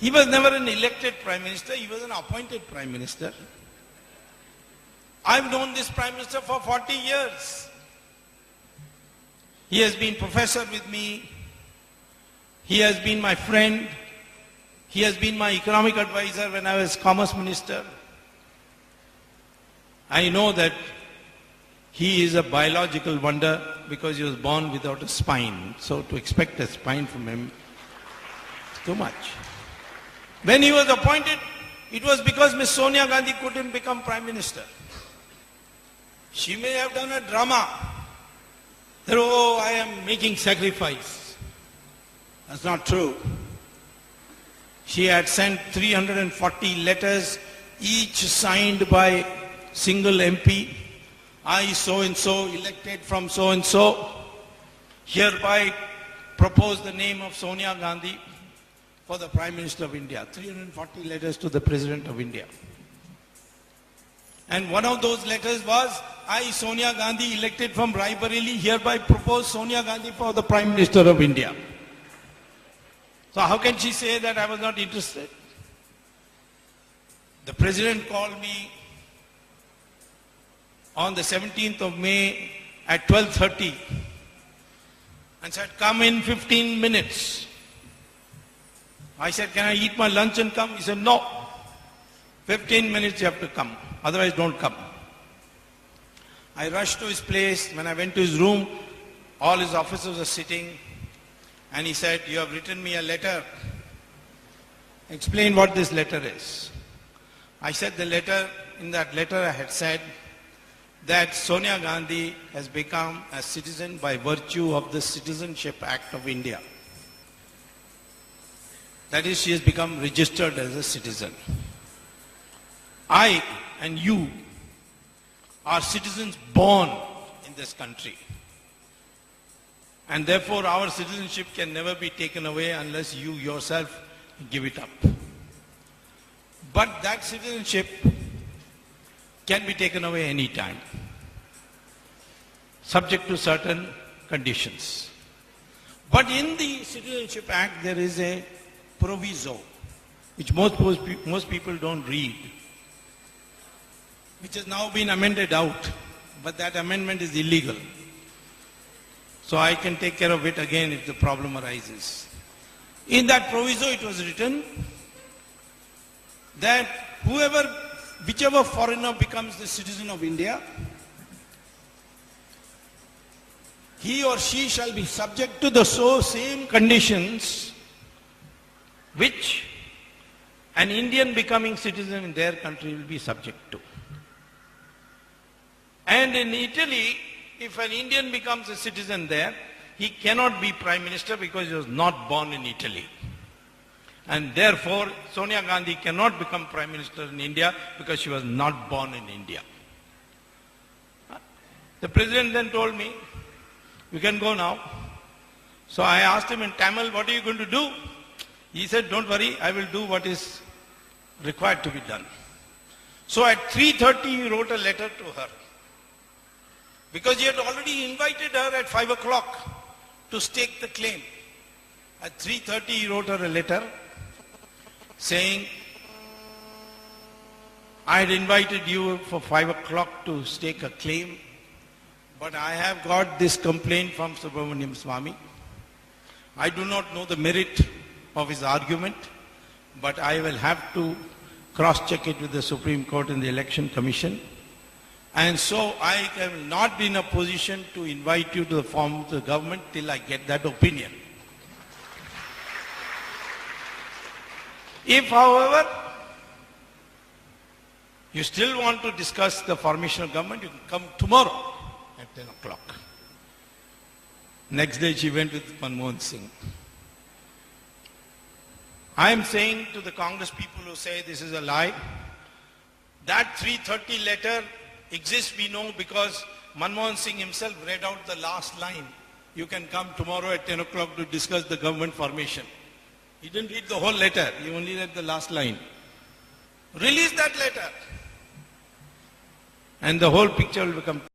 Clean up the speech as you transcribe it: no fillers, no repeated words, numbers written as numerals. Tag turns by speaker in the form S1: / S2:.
S1: He was never an elected Prime Minister, he was an appointed Prime Minister. I've known this Prime Minister for 40 years. He has been professor with me, he has been my friend, he has been my economic advisor when I was Commerce Minister. I know that he is a biological wonder because he was born without a spine. So to expect a spine from him is too much. When he was appointed, it was because Ms. Sonia Gandhi couldn't become Prime Minister. She may have done a drama that, oh, I am making sacrifice. That's not true. She had sent 340 letters, each signed by single MP. I so-and-so, elected from so-and-so, hereby propose the name of Sonia Gandhi for the Prime Minister of India. 340 letters to the President of India. And one of those letters was, I, Sonia Gandhi, elected from Raebareli, hereby propose Sonia Gandhi for the Prime Minister of India. So how can she say that I was not interested? The President called me on the 17th of May at 12:30 and said, come in 15 minutes. I said, can I eat my lunch and come? He said, no. 15 minutes you have to come, otherwise don't come. I rushed to his place. When I went to his room, all his officers were sitting, and he said, you have written me a letter. Explain what this letter is. I said in that letter I had said that Sonia Gandhi has become a citizen by virtue of the Citizenship Act of India. That is, she has become registered as a citizen. I and you are citizens born in this country. And therefore our citizenship can never be taken away unless you yourself give it up. But that citizenship can be taken away any time, subject to certain conditions. But in the Citizenship Act there is a proviso, which most people don't read, which has now been amended out, but that amendment is illegal. So I can take care of it again if the problem arises. In that proviso it was written that whichever foreigner becomes the citizen of India, he or she shall be subject to the same conditions which an Indian becoming citizen in their country will be subject to. And in Italy, if an Indian becomes a citizen there, he cannot be Prime Minister because he was not born in Italy. And therefore, Sonia Gandhi cannot become Prime Minister in India because she was not born in India. The President then told me, we can go now. So I asked him in Tamil, what are you going to do? He said, don't worry, I will do what is required to be done. So at 3:30 he wrote a letter to her, because he had already invited her at 5 o'clock to stake the claim. At 3:30 he wrote her a letter saying, I had invited you for 5 o'clock to stake a claim, but I have got this complaint from Subramaniam Swamy. I do not know the merit of his argument, but I will have to cross-check it with the Supreme Court and the Election Commission. And so I will not be in a position to invite you to the form of the government till I get that opinion. If, however, you still want to discuss the formation of government, you can come tomorrow at 10 o'clock. Next day she went with Manmohan Singh. I am saying to the Congress people who say this is a lie, that 3:30 letter exists, we know, because Manmohan Singh himself read out the last line. You can come tomorrow at 10 o'clock to discuss the government formation. He didn't read the whole letter, he only read the last line. Release that letter and the whole picture will become